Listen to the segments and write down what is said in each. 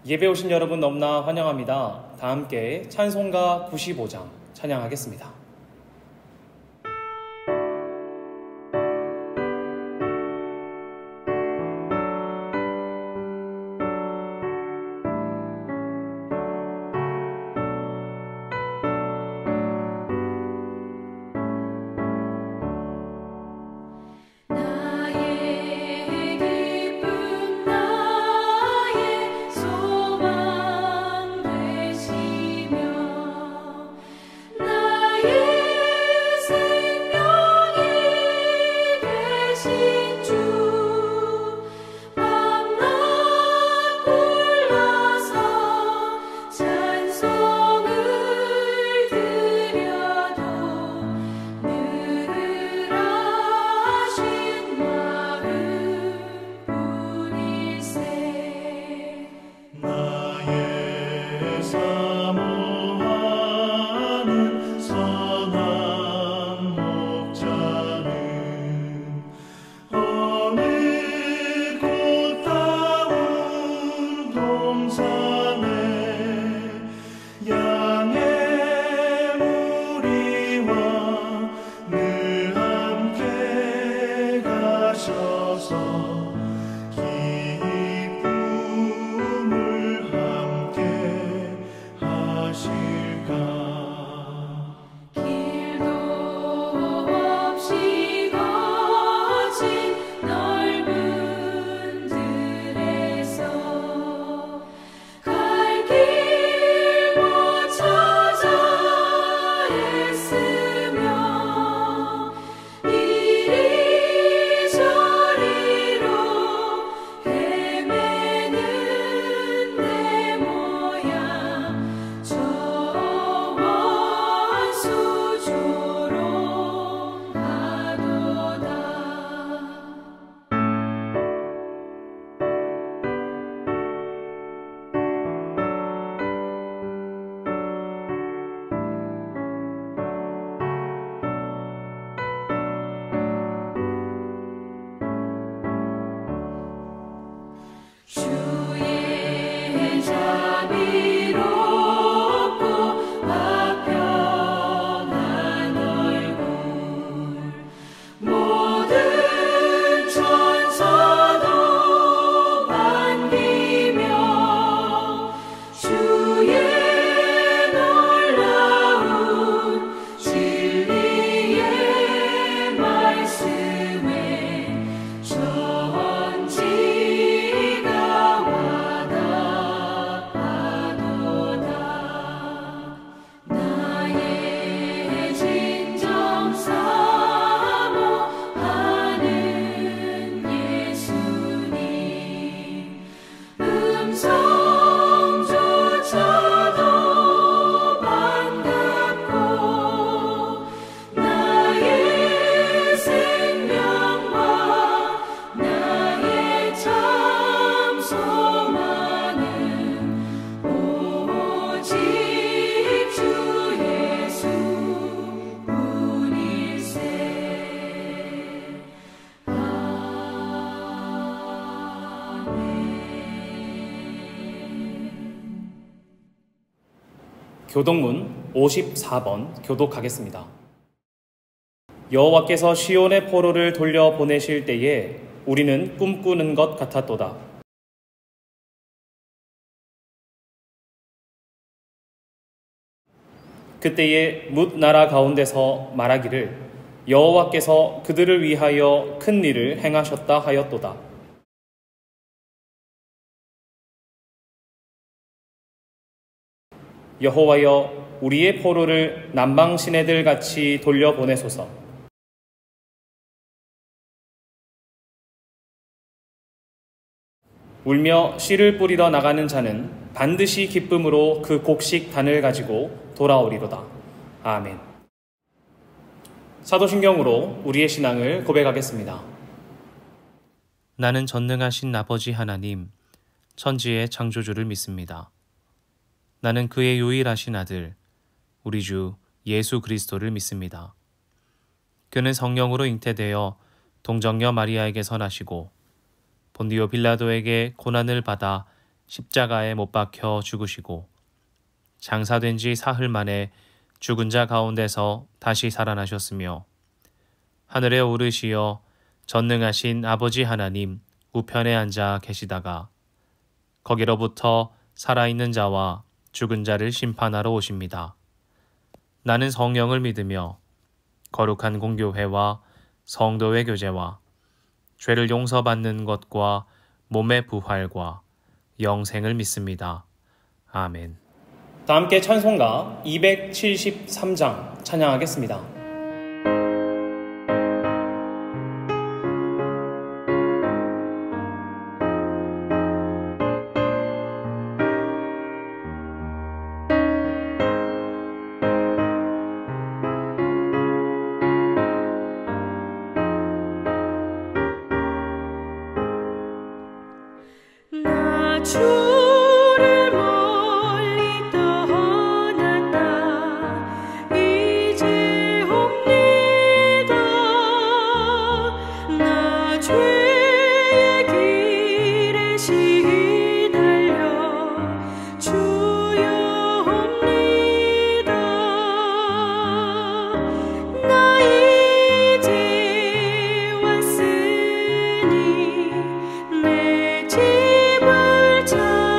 예배 오신 여러분 너무나 환영합니다. 다 함께 찬송가 95장 찬양하겠습니다. 교독문 54번 교독하겠습니다. 여호와께서 시온의 포로를 돌려보내실 때에 우리는 꿈꾸는 것 같았도다. 그때에 뭇 나라 가운데서 말하기를 여호와께서 그들을 위하여 큰 일을 행하셨다 하였도다. 여호와여 우리의 포로를 남방 시내들 같이 돌려보내소서. 울며 씨를 뿌리러 나가는 자는 반드시 기쁨으로 그 곡식 단을 가지고 돌아오리로다. 아멘. 사도신경으로 우리의 신앙을 고백하겠습니다. 나는 전능하신 아버지 하나님, 천지의 창조주를 믿습니다. 나는 그의 유일하신 아들, 우리 주 예수 그리스도를 믿습니다. 그는 성령으로 잉태되어 동정녀 마리아에게서 나시고 본디오 빌라도에게 고난을 받아 십자가에 못 박혀 죽으시고 장사된 지 사흘 만에 죽은 자 가운데서 다시 살아나셨으며 하늘에 오르시어 전능하신 아버지 하나님 우편에 앉아 계시다가 거기로부터 살아있는 자와 죽은 자를 심판하러 오십니다. 나는 성령을 믿으며 거룩한 공교회와 성도의 교제와 죄를 용서받는 것과 몸의 부활과 영생을 믿습니다. 아멘. 다 함께 찬송가 273장 찬양하겠습니다. 주를 멀리 떠났다 이제 옵니다. 나 죄의 길에 시달려 주여 옵니다. 나 이제 왔으니 내 집을 찾아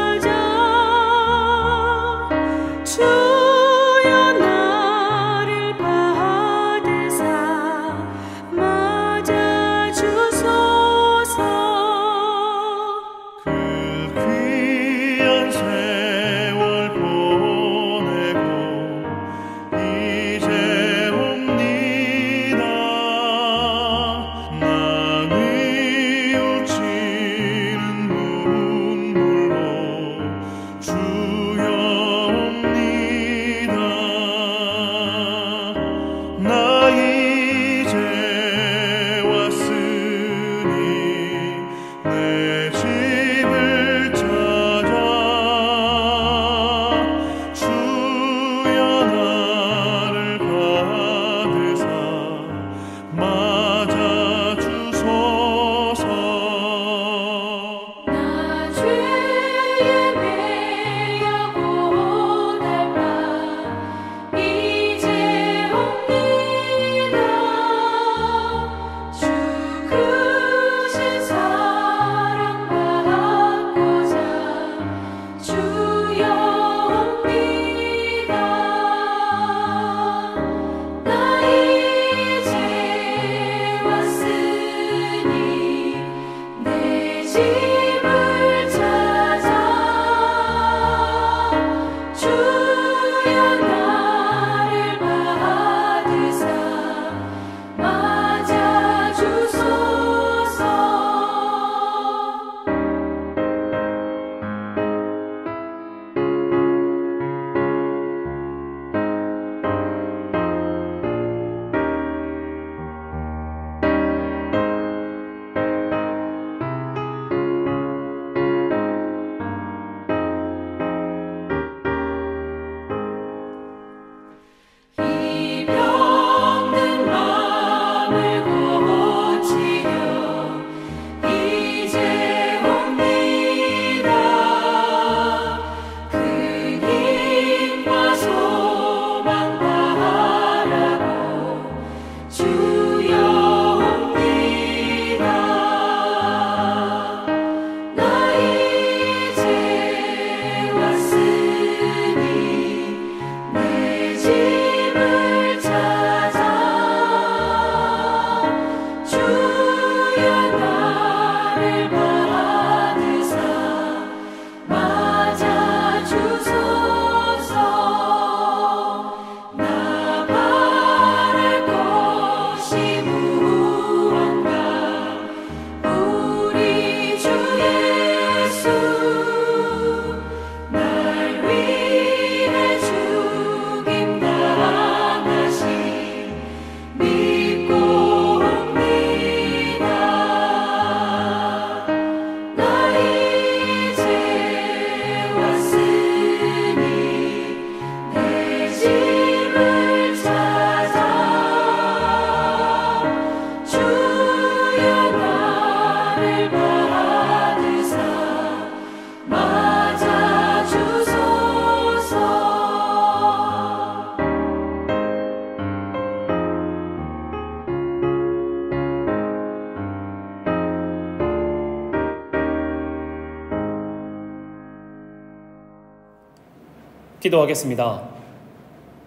기도하겠습니다.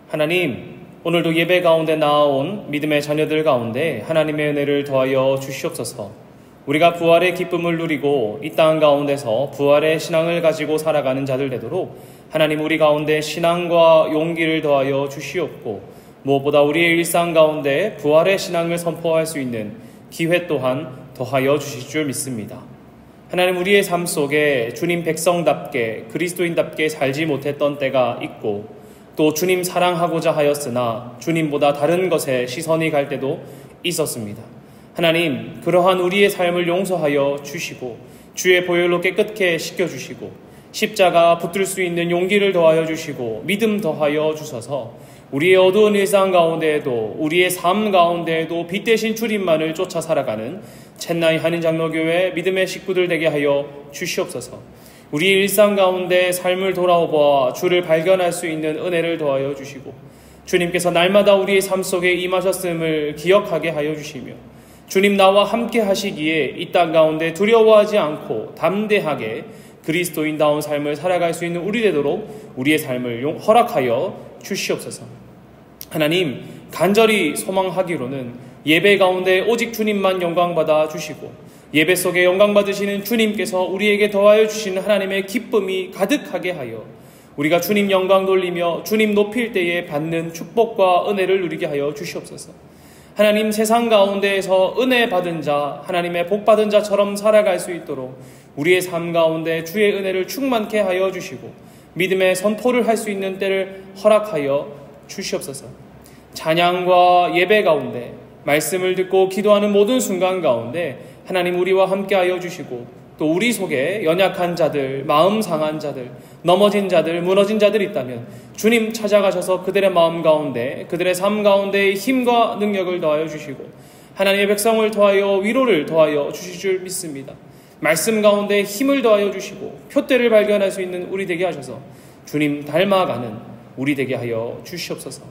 하나님, 오늘도 예배 가운데 나아온 믿음의 자녀들 가운데 하나님의 은혜를 더하여 주시옵소서. 우리가 부활의 기쁨을 누리고 이 땅 가운데서 부활의 신앙을 가지고 살아가는 자들 되도록 하나님 우리 가운데 신앙과 용기를 더하여 주시옵고, 무엇보다 우리의 일상 가운데 부활의 신앙을 선포할 수 있는 기회 또한 더하여 주실 줄 믿습니다. 하나님, 우리의 삶 속에 주님 백성답게 그리스도인답게 살지 못했던 때가 있고, 또 주님 사랑하고자 하였으나 주님보다 다른 것에 시선이 갈 때도 있었습니다. 하나님, 그러한 우리의 삶을 용서하여 주시고 주의 보혈로 깨끗게 씻겨주시고 십자가 붙들 수 있는 용기를 더하여 주시고 믿음 더하여 주셔서 우리의 어두운 일상 가운데에도 우리의 삶 가운데에도 빛 대신 주님만을 쫓아 살아가는 첸나이 한인장로교회 믿음의 식구들 되게 하여 주시옵소서. 우리의 일상 가운데 삶을 돌아보아 주를 발견할 수 있는 은혜를 더하여 주시고 주님께서 날마다 우리의 삶 속에 임하셨음을 기억하게 하여 주시며 주님 나와 함께 하시기에 이 땅 가운데 두려워하지 않고 담대하게 그리스도인다운 삶을 살아갈 수 있는 우리 되도록 우리의 삶을 허락하여 주시옵소서. 하나님, 간절히 소망하기로는 예배 가운데 오직 주님만 영광받아 주시고 예배 속에 영광받으시는 주님께서 우리에게 더하여 주시는 하나님의 기쁨이 가득하게 하여 우리가 주님 영광 돌리며 주님 높일 때에 받는 축복과 은혜를 누리게 하여 주시옵소서. 하나님, 세상 가운데에서 은혜 받은 자, 하나님의 복 받은 자처럼 살아갈 수 있도록 우리의 삶 가운데 주의 은혜를 충만케 하여 주시고 믿음의 선포를 할 수 있는 때를 허락하여 주시옵소서. 찬양과 예배 가운데 말씀을 듣고 기도하는 모든 순간 가운데 하나님 우리와 함께 하여 주시고 또 우리 속에 연약한 자들, 마음 상한 자들, 넘어진 자들, 무너진 자들이 있다면 주님 찾아가셔서 그들의 마음 가운데, 그들의 삶 가운데 힘과 능력을 더하여 주시고 하나님의 백성을 더하여 위로를 더하여 주실 줄 믿습니다. 말씀 가운데 힘을 더하여 주시고 표대를 발견할 수 있는 우리 되게 하셔서 주님 닮아가는 우리 되게 하여 주시옵소서.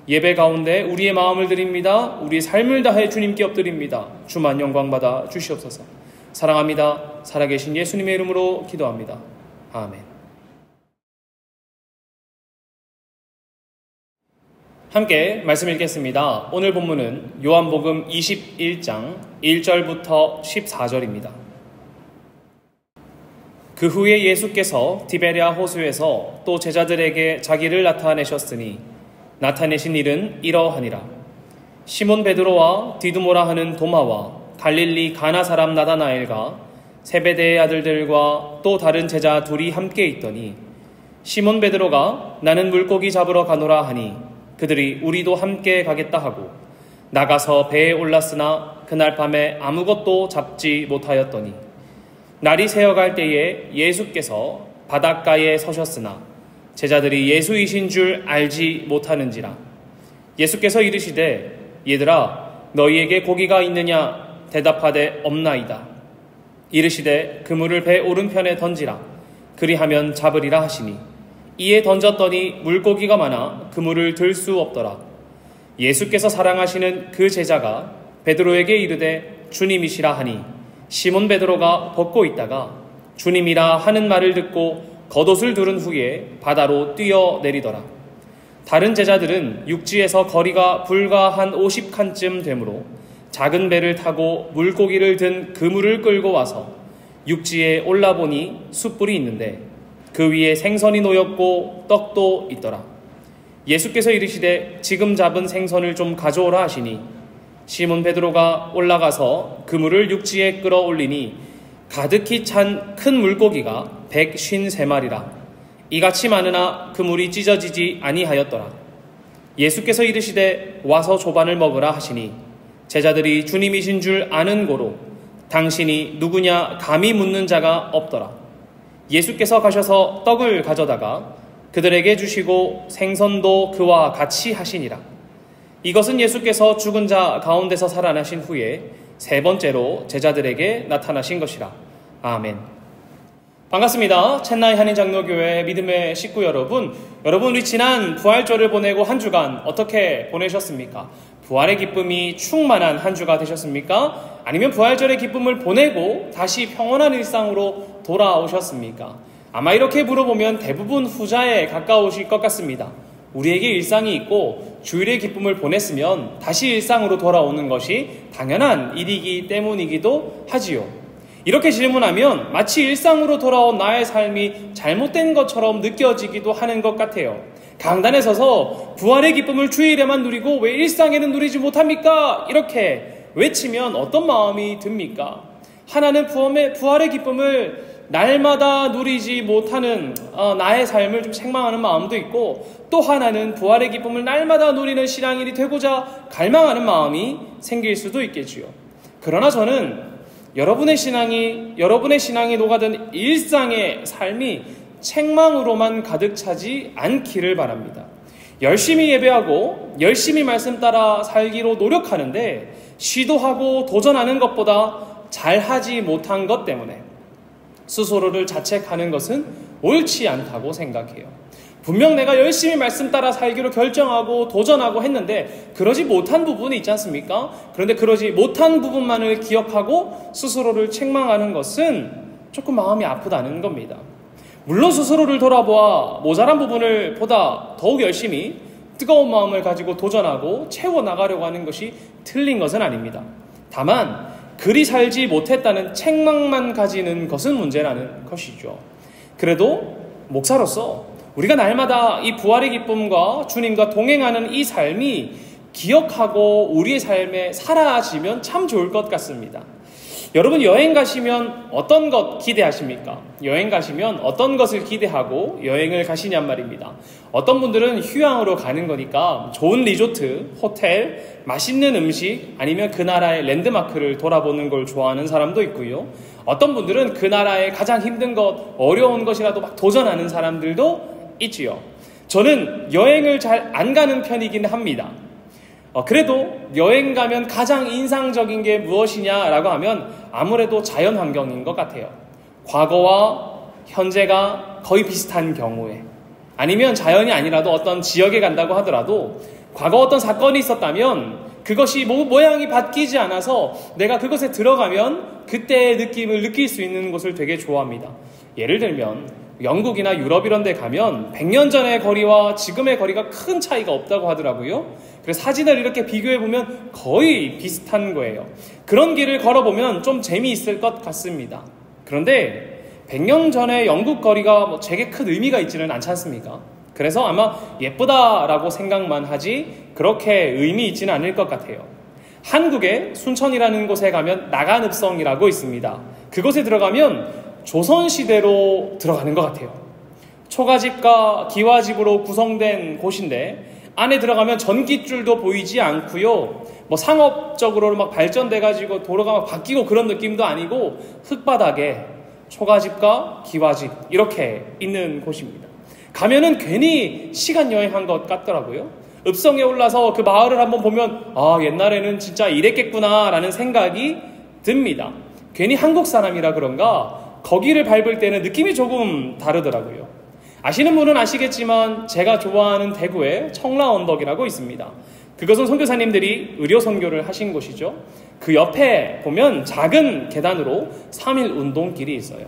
예배 가운데 우리의 마음을 드립니다. 우리의 삶을 다해 주님께 엎드립니다. 주만 영광 받아 주시옵소서. 사랑합니다. 살아계신 예수님의 이름으로 기도합니다. 아멘. 함께 말씀 읽겠습니다. 오늘 본문은 요한복음 21장 1절부터 14절입니다. 그 후에 예수께서 디베랴 호수에서 또 제자들에게 자기를 나타내셨으니 나타내신 일은 이러하니라. 시몬 베드로와 디두모라 하는 도마와 갈릴리 가나 사람 나다나엘과 세베대의 아들들과 또 다른 제자 둘이 함께 있더니 시몬 베드로가 나는 물고기 잡으러 가노라 하니 그들이 우리도 함께 가겠다 하고 나가서 배에 올랐으나 그날 밤에 아무것도 잡지 못하였더니 날이 새어갈 때에 예수께서 바닷가에 서셨으나 제자들이 예수이신 줄 알지 못하는지라. 예수께서 이르시되 얘들아 너희에게 고기가 있느냐 대답하되 없나이다. 이르시되 그물을 배 오른편에 던지라. 그리하면 잡으리라 하시니 이에 던졌더니 물고기가 많아 그물을 들 수 없더라. 예수께서 사랑하시는 그 제자가 베드로에게 이르되 주님이시라 하니 시몬 베드로가 벗고 있다가 주님이라 하는 말을 듣고 겉옷을 두른 후에 바다로 뛰어내리더라. 다른 제자들은 육지에서 거리가 불과 한 50칸쯤 되므로 작은 배를 타고 물고기를 든 그물을 끌고 와서 육지에 올라보니 숯불이 있는데 그 위에 생선이 놓였고 떡도 있더라. 예수께서 이르시되 지금 잡은 생선을 좀 가져오라 하시니 시몬 베드로가 올라가서 그물을 육지에 끌어올리니 가득히 찬 큰 물고기가 153마리라. 이같이 많으나 그물이 찢어지지 아니하였더라. 예수께서 이르시되 와서 조반을 먹으라 하시니 제자들이 주님이신 줄 아는 고로 당신이 누구냐 감히 묻는 자가 없더라. 예수께서 가셔서 떡을 가져다가 그들에게 주시고 생선도 그와 같이 하시니라. 이것은 예수께서 죽은 자 가운데서 살아나신 후에 세 번째로 제자들에게 나타나신 것이라. 아멘. 반갑습니다. 첸나이 한인장로교회 믿음의 식구 여러분, 우리 지난 부활절을 보내고 한 주간 어떻게 보내셨습니까? 부활의 기쁨이 충만한 한 주가 되셨습니까? 아니면 부활절의 기쁨을 보내고 다시 평온한 일상으로 돌아오셨습니까? 아마 이렇게 물어보면 대부분 후자에 가까우실 것 같습니다. 우리에게 일상이 있고 주일의 기쁨을 보냈으면 다시 일상으로 돌아오는 것이 당연한 일이기 때문이기도 하지요. 이렇게 질문하면 마치 일상으로 돌아온 나의 삶이 잘못된 것처럼 느껴지기도 하는 것 같아요. 강단에 서서 부활의 기쁨을 주일에만 누리고 왜 일상에는 누리지 못합니까? 이렇게 외치면 어떤 마음이 듭니까? 하나는 부활의 기쁨을 날마다 누리지 못하는 나의 삶을 좀 책망하는 마음도 있고, 또 하나는 부활의 기쁨을 날마다 누리는 신앙인이 되고자 갈망하는 마음이 생길 수도 있겠지요. 그러나 저는 여러분의 신앙이 녹아든 일상의 삶이 책망으로만 가득 차지 않기를 바랍니다. 열심히 예배하고 열심히 말씀 따라 살기로 노력하는데 시도하고 도전하는 것보다 잘하지 못한 것 때문에 스스로를 자책하는 것은 옳지 않다고 생각해요. 분명 내가 열심히 말씀 따라 살기로 결정하고 도전하고 했는데 그러지 못한 부분이 있지 않습니까? 그런데 그러지 못한 부분만을 기억하고 스스로를 책망하는 것은 조금 마음이 아프다는 겁니다. 물론 스스로를 돌아보아 모자란 부분을 보다 더욱 열심히 뜨거운 마음을 가지고 도전하고 채워나가려고 하는 것이 틀린 것은 아닙니다. 다만 그리 살지 못했다는 책망만 가지는 것은 문제라는 것이죠. 그래도 목사로서 우리가 날마다 이 부활의 기쁨과 주님과 동행하는 이 삶이 기억하고 우리의 삶에 사라지면 참 좋을 것 같습니다. 여러분, 여행 가시면 어떤 것 기대하십니까? 여행 가시면 어떤 것을 기대하고 여행을 가시냔 말입니다. 어떤 분들은 휴양으로 가는 거니까 좋은 리조트, 호텔, 맛있는 음식, 아니면 그 나라의 랜드마크를 돌아보는 걸 좋아하는 사람도 있고요. 어떤 분들은 그 나라의 가장 힘든 것, 어려운 것이라도 막 도전하는 사람들도 있지요. 저는 여행을 잘 안 가는 편이긴 합니다. 그래도 여행 가면 가장 인상적인 게 무엇이냐라고 하면 아무래도 자연 환경인 것 같아요. 과거와 현재가 거의 비슷한 경우에, 아니면 자연이 아니라도 어떤 지역에 간다고 하더라도 과거 어떤 사건이 있었다면 그것이 모양이 바뀌지 않아서 내가 그것에 들어가면 그때의 느낌을 느낄 수 있는 곳을 되게 좋아합니다. 예를 들면 영국이나 유럽 이런 데 가면 100년 전의 거리와 지금의 거리가 큰 차이가 없다고 하더라고요. 그래서 사진을 이렇게 비교해보면 거의 비슷한 거예요. 그런 길을 걸어보면 좀 재미있을 것 같습니다. 그런데 100년 전의 영국 거리가 제게 큰 의미가 있지는 않지 않습니까? 그래서 아마 예쁘다라고 생각만 하지 그렇게 의미 있지는 않을 것 같아요. 한국의 순천이라는 곳에 가면 나간읍성이라고 있습니다. 그곳에 들어가면 조선시대로 들어가는 것 같아요. 초가집과 기와집으로 구성된 곳인데 안에 들어가면 전깃줄도 보이지 않고요. 상업적으로 막 발전돼가지고 도로가 막 바뀌고 그런 느낌도 아니고 흙바닥에 초가집과 기와집 이렇게 있는 곳입니다. 가면은 괜히 시간 여행한 것 같더라고요. 읍성에 올라서 그 마을을 한번 보면 옛날에는 진짜 이랬겠구나 라는 생각이 듭니다. 괜히 한국 사람이라 그런가 거기를 밟을 때는 느낌이 조금 다르더라고요. 아시는 분은 아시겠지만 제가 좋아하는 대구에 청라언덕이라고 있습니다. 그것은 선교사님들이 의료 선교를 하신 곳이죠. 그 옆에 보면 작은 계단으로 3일 운동길이 있어요.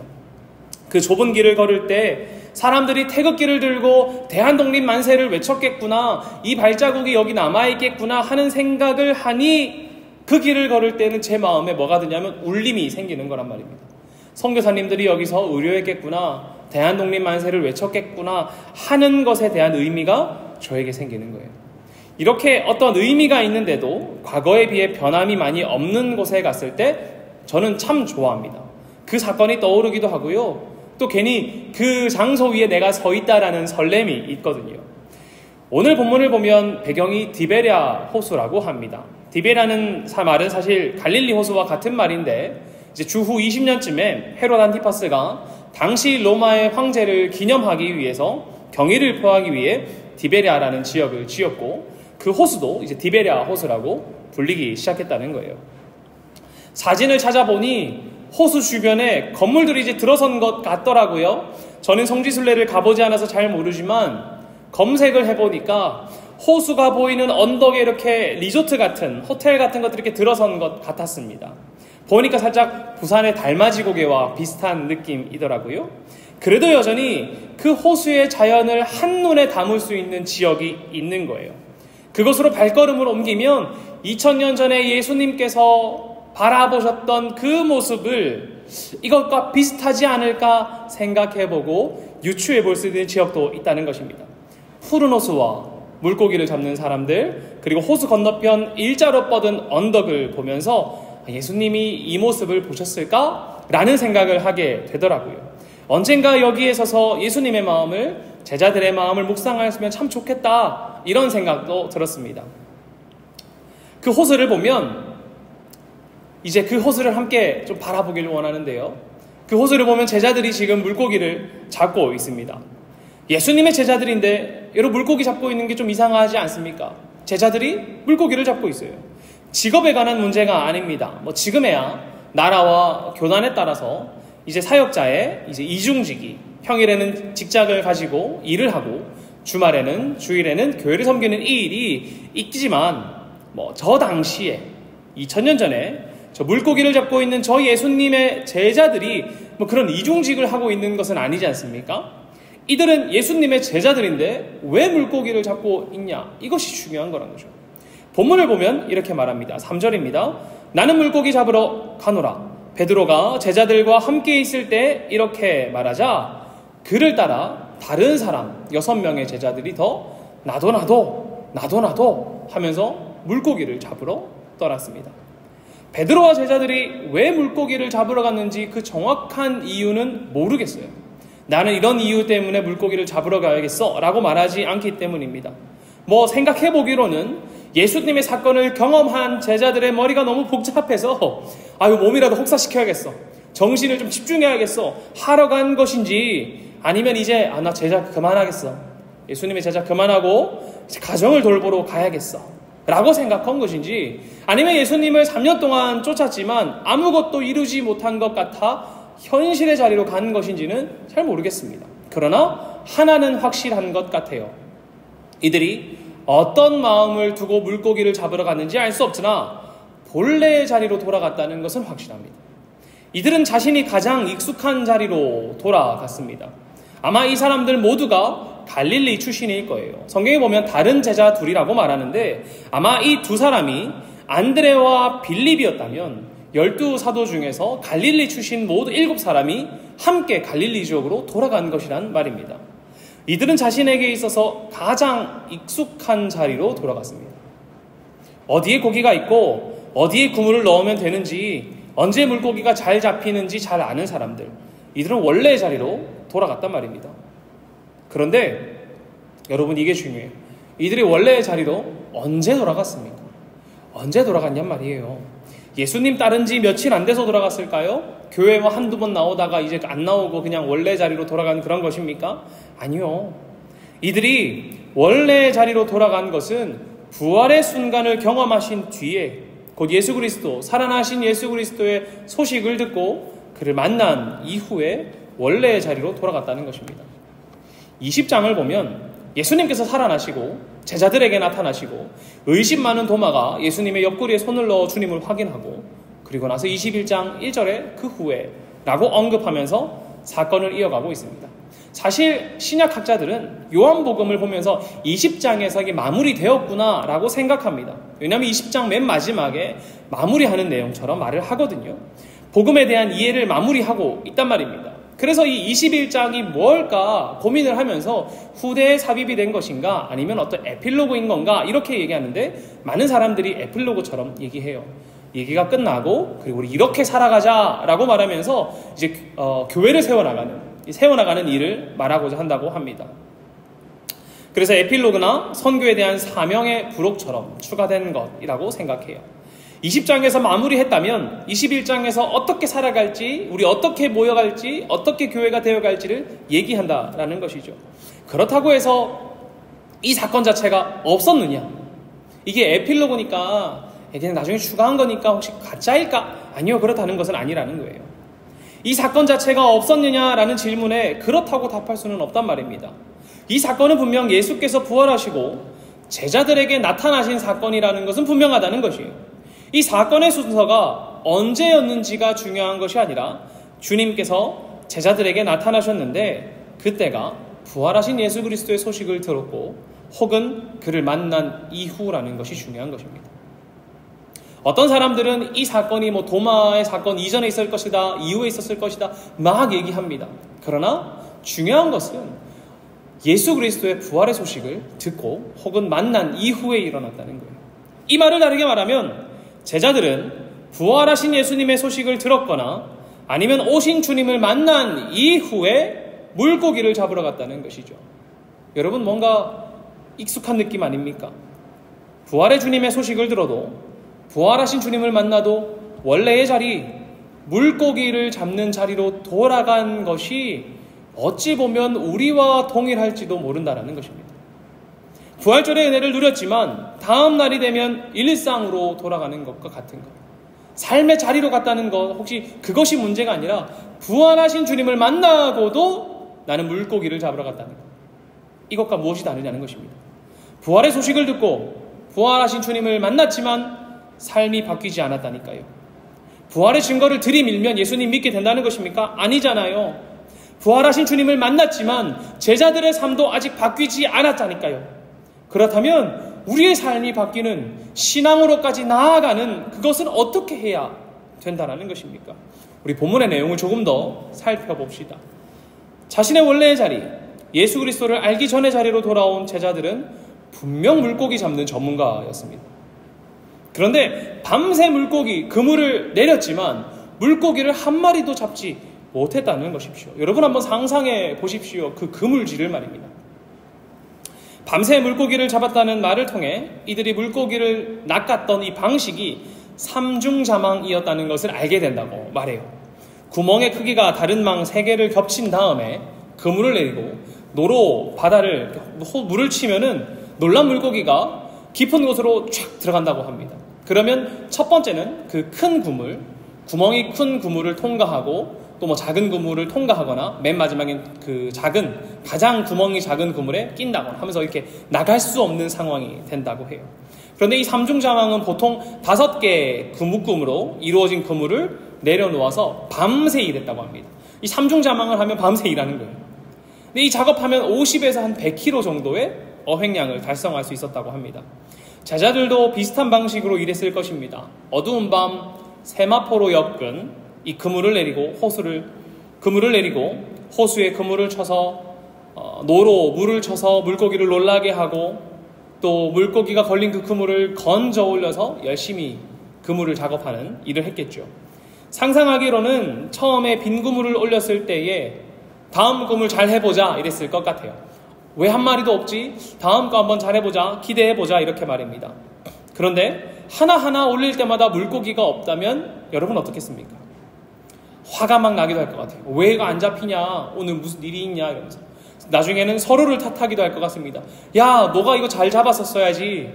그 좁은 길을 걸을 때 사람들이 태극기를 들고 대한독립 만세를 외쳤겠구나, 이 발자국이 여기 남아있겠구나 하는 생각을 하니 그 길을 걸을 때는 제 마음에 뭐가 드냐면 울림이 생기는 거란 말입니다. 선교사님들이 여기서 의료했겠구나, 대한독립 만세를 외쳤겠구나 하는 것에 대한 의미가 저에게 생기는 거예요. 이렇게 어떤 의미가 있는데도 과거에 비해 변함이 많이 없는 곳에 갔을 때 저는 참 좋아합니다. 그 사건이 떠오르기도 하고요. 또 괜히 그 장소 위에 내가 서 있다라는 설렘이 있거든요. 오늘 본문을 보면 배경이 디베랴 호수라고 합니다. 디베랴는 말은 사실 갈릴리 호수와 같은 말인데 이제 주후 20년쯤에 헤롯 안티파스가 당시 로마의 황제를 기념하기 위해서 경의를 표하기 위해 디베랴라는 지역을 지었고 그 호수도 이제 디베랴 호수라고 불리기 시작했다는 거예요. 사진을 찾아보니 호수 주변에 건물들이 이제 들어선 것 같더라고요. 저는 성지순례를 가보지 않아서 잘 모르지만 검색을 해보니까 호수가 보이는 언덕에 이렇게 리조트 같은 호텔 같은 것들이 이렇게 들어선 것 같았습니다. 보니까 살짝 부산의 달맞이 고개와 비슷한 느낌이더라고요. 그래도 여전히 그 호수의 자연을 한눈에 담을 수 있는 지역이 있는 거예요. 그곳으로 발걸음을 옮기면 2000년 전에 예수님께서 바라보셨던 그 모습을 이것과 비슷하지 않을까 생각해보고 유추해볼 수 있는 지역도 있다는 것입니다. 푸른 호수와 물고기를 잡는 사람들, 그리고 호수 건너편 일자로 뻗은 언덕을 보면서 예수님이 이 모습을 보셨을까? 라는 생각을 하게 되더라고요. 언젠가 여기에 서서 예수님의 마음을, 제자들의 마음을 묵상하였으면 참 좋겠다, 이런 생각도 들었습니다. 그 호수를 보면 이제 그 호수를 함께 좀 바라보길 원하는데요. 그 호수를 보면 제자들이 지금 물고기를 잡고 있습니다. 예수님의 제자들인데 여러분, 물고기 잡고 있는 게 좀 이상하지 않습니까? 제자들이 물고기를 잡고 있어요. 직업에 관한 문제가 아닙니다. 지금에야 나라와 교단에 따라서 이제 사역자의 이제 이중직이, 평일에는 직장을 가지고 일을 하고 주일에는 교회를 섬기는 이 일이 있지만 저 당시에 2000년 전에 저 물고기를 잡고 있는 저 예수님의 제자들이 그런 이중직을 하고 있는 것은 아니지 않습니까? 이들은 예수님의 제자들인데 왜 물고기를 잡고 있냐? 이것이 중요한 거라는 거죠. 본문을 보면 이렇게 말합니다. 3절입니다. 나는 물고기 잡으러 가노라. 베드로가 제자들과 함께 있을 때 이렇게 말하자 그를 따라 다른 사람 6명의 제자들이 더 나도 하면서 물고기를 잡으러 떠났습니다. 베드로와 제자들이 왜 물고기를 잡으러 갔는지 그 정확한 이유는 모르겠어요. 나는 이런 이유 때문에 물고기를 잡으러 가야겠어 라고 말하지 않기 때문입니다. 생각해보기로는 예수님의 사건을 경험한 제자들의 머리가 너무 복잡해서 몸이라도 혹사시켜야겠어, 정신을 좀 집중해야겠어 하러 간 것인지, 아니면 이제 나 제자 그만하겠어, 예수님의 제자 그만하고 가정을 돌보러 가야겠어 라고 생각한 것인지, 아니면 예수님을 3년 동안 쫓았지만 아무것도 이루지 못한 것 같아 현실의 자리로 간 것인지는 잘 모르겠습니다. 그러나 하나는 확실한 것 같아요. 이들이 어떤 마음을 두고 물고기를 잡으러 갔는지 알 수 없으나 본래의 자리로 돌아갔다는 것은 확실합니다. 이들은 자신이 가장 익숙한 자리로 돌아갔습니다. 아마 이 사람들 모두가 갈릴리 출신일 거예요. 성경에 보면 다른 제자 둘이라고 말하는데 아마 이 두 사람이 안드레와 빌립이었다면 12사도 중에서 갈릴리 출신 모두 7사람이 함께 갈릴리 지역으로 돌아간 것이란 말입니다. 이들은 자신에게 있어서 가장 익숙한 자리로 돌아갔습니다. 어디에 고기가 있고 어디에 그물을 넣으면 되는지, 언제 물고기가 잘 잡히는지 잘 아는 사람들, 이들은 원래의 자리로 돌아갔단 말입니다. 그런데 여러분, 이게 중요해요. 이들이 원래의 자리로 언제 돌아갔습니까? 언제 돌아갔냔 말이에요. 예수님 따른 지 며칠 안 돼서 돌아갔을까요? 교회 한두 번 나오다가 이제 안 나오고 그냥 원래 자리로 돌아간 그런 것입니까? 아니요. 이들이 원래 자리로 돌아간 것은 부활의 순간을 경험하신 뒤에 곧 예수 그리스도, 살아나신 예수 그리스도의 소식을 듣고 그를 만난 이후에 원래의 자리로 돌아갔다는 것입니다. 20장을 보면 예수님께서 살아나시고 제자들에게 나타나시고 의심 많은 도마가 예수님의 옆구리에 손을 넣어 주님을 확인하고, 그리고 나서 21장 1절에 그 후에 라고 언급하면서 사건을 이어가고 있습니다. 사실 신약학자들은 요한복음을 보면서 20장에서 이게 마무리되었구나 라고 생각합니다. 왜냐하면 20장 맨 마지막에 마무리하는 내용처럼 말을 하거든요. 복음에 대한 이해를 마무리하고 있단 말입니다. 그래서 이 21장이 뭘까 고민을 하면서 후대에 삽입이 된 것인가 아니면 어떤 에필로그인 건가 이렇게 얘기하는데, 많은 사람들이 에필로그처럼 얘기해요. 얘기가 끝나고 그리고 우리 이렇게 살아가자라고 말하면서 이제 교회를 세워나가는 일을 말하고자 한다고 합니다. 그래서 에필로그나 선교에 대한 사명의 부록처럼 추가된 것이라고 생각해요. 20장에서 마무리했다면 21장에서 어떻게 살아갈지, 우리 어떻게 모여갈지, 어떻게 교회가 되어갈지를 얘기한다라는 것이죠. 그렇다고 해서 이 사건 자체가 없었느냐? 이게 에필로그니까 그냥 나중에 추가한 거니까 혹시 가짜일까? 아니요, 그렇다는 것은 아니라는 거예요. 이 사건 자체가 없었느냐라는 질문에 그렇다고 답할 수는 없단 말입니다. 이 사건은 분명 예수께서 부활하시고 제자들에게 나타나신 사건이라는 것은 분명하다는 것이에요. 이 사건의 순서가 언제였는지가 중요한 것이 아니라 주님께서 제자들에게 나타나셨는데 그때가 부활하신 예수 그리스도의 소식을 들었고 혹은 그를 만난 이후라는 것이 중요한 것입니다. 어떤 사람들은 이 사건이 도마의 사건 이전에 있을 것이다, 이후에 있었을 것이다 막 얘기합니다. 그러나 중요한 것은 예수 그리스도의 부활의 소식을 듣고 혹은 만난 이후에 일어났다는 거예요. 이 말을 다르게 말하면 제자들은 부활하신 예수님의 소식을 들었거나 아니면 오신 주님을 만난 이후에 물고기를 잡으러 갔다는 것이죠. 여러분 뭔가 익숙한 느낌 아닙니까? 부활의 주님의 소식을 들어도 부활하신 주님을 만나도 원래의 자리, 물고기를 잡는 자리로 돌아간 것이 어찌 보면 우리와 동일할지도 모른다는 것입니다. 부활절의 은혜를 누렸지만 다음 날이 되면 일상으로 돌아가는 것과 같은 것. 삶의 자리로 갔다는 것, 혹시 그것이 문제가 아니라 부활하신 주님을 만나고도 나는 물고기를 잡으러 갔다는 것. 이것과 무엇이 다르냐는 것입니다. 부활의 소식을 듣고 부활하신 주님을 만났지만 삶이 바뀌지 않았다니까요. 부활의 증거를 들이밀면 예수님 믿게 된다는 것입니까? 아니잖아요. 부활하신 주님을 만났지만 제자들의 삶도 아직 바뀌지 않았다니까요. 그렇다면 우리의 삶이 바뀌는 신앙으로까지 나아가는 그것은 어떻게 해야 된다는 것입니까? 우리 본문의 내용을 조금 더 살펴봅시다. 자신의 원래의 자리, 예수 그리스도를 알기 전의 자리로 돌아온 제자들은 분명 물고기 잡는 전문가였습니다. 그런데 밤새 물고기, 그물을 내렸지만 물고기를 한 마리도 잡지 못했다는 것이십시오. 여러분 한번 상상해 보십시오. 그 그물질을 말입니다. 밤새 물고기를 잡았다는 말을 통해 이들이 물고기를 낚았던 이 방식이 삼중자망이었다는 것을 알게 된다고 말해요. 구멍의 크기가 다른 망 3개를 겹친 다음에 그물을 내리고 노로 바다를 물을 치면은 놀란 물고기가 깊은 곳으로 쫙 들어간다고 합니다. 그러면 첫 번째는 그 큰 그물, 구멍이 큰 그물을 통과하고 또 작은 그물을 통과하거나 맨 마지막엔 그 가장 구멍이 작은 그물에 낀다거나 하면서 이렇게 나갈 수 없는 상황이 된다고 해요. 그런데 이 삼중자망은 보통 5개의 그묶음으로 이루어진 그물을 내려놓아서 밤새 일했다고 합니다. 이 삼중자망을 하면 밤새 일하는 거예요. 근데 이 작업하면 50에서 한 100kg 정도의 어획량을 달성할 수 있었다고 합니다. 제자들도 비슷한 방식으로 일했을 것입니다. 어두운 밤 세마포로 엮은 이 그물을 내리고 호수에 그물을 쳐서 노로 물을 쳐서 물고기를 놀라게 하고 또 물고기가 걸린 그 그물을 건져 올려서 열심히 그물을 작업하는 일을 했겠죠. 상상하기로는 처음에 빈 그물을 올렸을 때에 다음 그물 잘 해보자 이랬을 것 같아요. 왜 한 마리도 없지? 다음 거 한번 잘해보자, 기대해보자 이렇게 말입니다. 그런데 하나하나 올릴 때마다 물고기가 없다면 여러분 어떻겠습니까? 화가 막 나기도 할 것 같아요. 왜 이거 안 잡히냐? 오늘 무슨 일이 있냐? 이러면서 나중에는 서로를 탓하기도 할 것 같습니다. 야, 너가 이거 잘 잡았었어야지.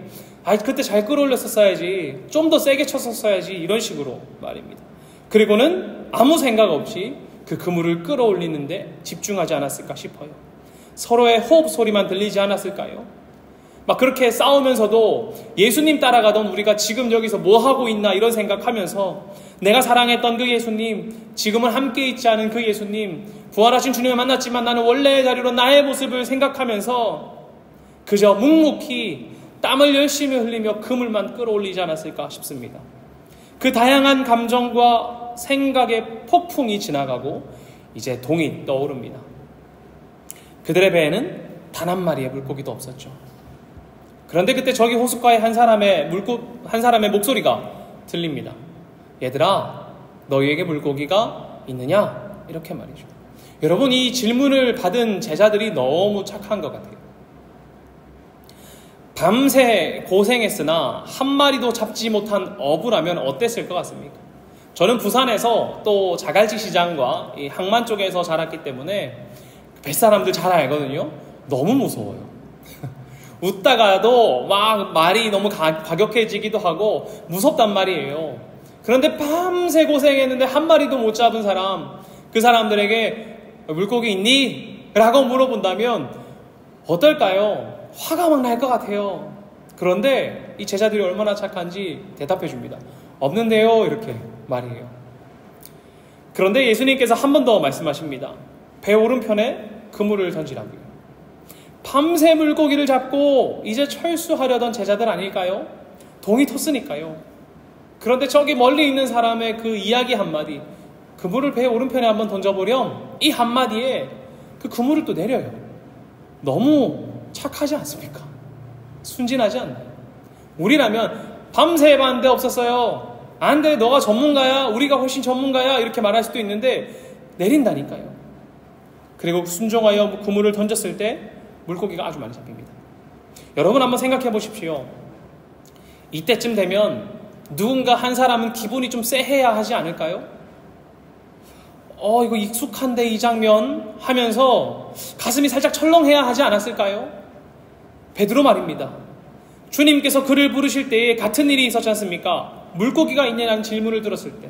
그때 잘 끌어올렸었어야지. 좀 더 세게 쳤었어야지. 이런 식으로 말입니다. 그리고는 아무 생각 없이 그 그물을 끌어올리는데 집중하지 않았을까 싶어요. 서로의 호흡 소리만 들리지 않았을까요? 막 그렇게 싸우면서도 예수님 따라가던 우리가 지금 여기서 뭐 하고 있나 이런 생각하면서 내가 사랑했던 그 예수님, 지금은 함께 있지 않은 그 예수님, 부활하신 주님을 만났지만 나는 원래의 자리로 나의 모습을 생각하면서 그저 묵묵히 땀을 열심히 흘리며 그물만 끌어올리지 않았을까 싶습니다. 그 다양한 감정과 생각의 폭풍이 지나가고 이제 동이 떠오릅니다. 그들의 배에는 단 한 마리의 물고기도 없었죠. 그런데 그때 저기 호숫가에 한 사람의 목소리가 들립니다. 얘들아, 너희에게 물고기가 있느냐? 이렇게 말이죠. 여러분, 이 질문을 받은 제자들이 너무 착한 것 같아요. 밤새 고생했으나 한 마리도 잡지 못한 어부라면 어땠을 것 같습니까? 저는 부산에서 또 자갈치 시장과 이 항만 쪽에서 자랐기 때문에 뱃사람들 잘 알거든요. 너무 무서워요. 웃다가도 막 말이 너무 과격해지기도 하고 무섭단 말이에요. 그런데 밤새 고생했는데 한 마리도 못 잡은 사람, 그 사람들에게 물고기 있니? 라고 물어본다면 어떨까요? 화가 막 날 것 같아요. 그런데 이 제자들이 얼마나 착한지 대답해 줍니다. 없는데요, 이렇게. 말이에요. 그런데 예수님께서 한 번 더 말씀하십니다. 배 오른편에 그물을 던지라고요. 밤새 물고기를 잡고 이제 철수하려던 제자들 아닐까요? 동이 텄으니까요. 그런데 저기 멀리 있는 사람의 그 이야기 한마디, 그물을 배 오른편에 한번 던져보렴, 이 한마디에 그 그물을 또 내려요. 너무 착하지 않습니까? 순진하지 않나요? 우리라면 밤새 해봤는데 없었어요. 안 돼, 너가 전문가야, 우리가 훨씬 전문가야, 이렇게 말할 수도 있는데 내린다니까요. 그리고 순종하여 그물을 던졌을 때 물고기가 아주 많이 잡힙니다. 여러분 한번 생각해 보십시오. 이때쯤 되면 누군가 한 사람은 기분이 좀 쎄해야 하지 않을까요? 이거 익숙한데 이 장면 하면서 가슴이 살짝 철렁해야 하지 않았을까요? 베드로 말입니다. 주님께서 그를 부르실 때에 같은 일이 있었지 않습니까? 물고기가 있냐는 질문을 들었을 때,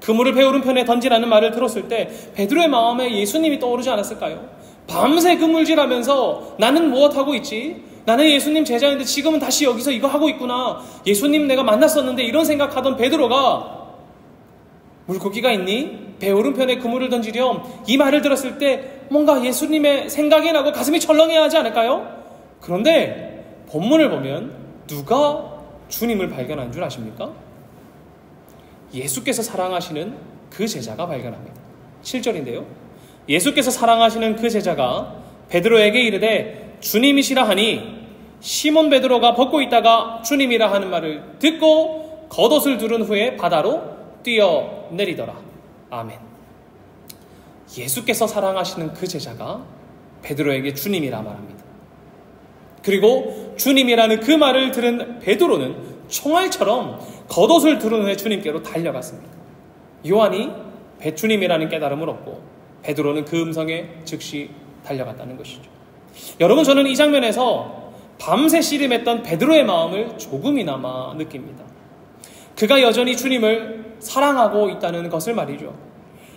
그물을 배 오른편에 던지라는 말을 들었을 때 베드로의 마음에 예수님이 떠오르지 않았을까요? 밤새 그물질하면서 나는 무엇하고 있지? 나는 예수님 제자인데 지금은 다시 여기서 이거 하고 있구나. 예수님 내가 만났었는데 이런 생각하던 베드로가 물고기가 있니? 배 오른편에 그물을 던지렴. 이 말을 들었을 때 뭔가 예수님의 생각이 나고 가슴이 철렁해야 하지 않을까요? 그런데 본문을 보면 누가 주님을 발견한 줄 아십니까? 예수께서 사랑하시는 그 제자가 발견합니다. 7절인데요. 예수께서 사랑하시는 그 제자가 베드로에게 이르되 주님이시라 하니 시몬 베드로가 벗고 있다가 주님이라 하는 말을 듣고 겉옷을 두른 후에 바다로 뛰어내리더라. 아멘. 예수께서 사랑하시는 그 제자가 베드로에게 주님이라 말합니다. 그리고 주님이라는 그 말을 들은 베드로는 총알처럼 겉옷을 두른 후에 주님께로 달려갔습니다. 요한이 주님이라는 깨달음을 얻고 베드로는 그 음성에 즉시 달려갔다는 것이죠. 여러분, 저는 이 장면에서 밤새 씨름했던 베드로의 마음을 조금이나마 느낍니다. 그가 여전히 주님을 사랑하고 있다는 것을 말이죠.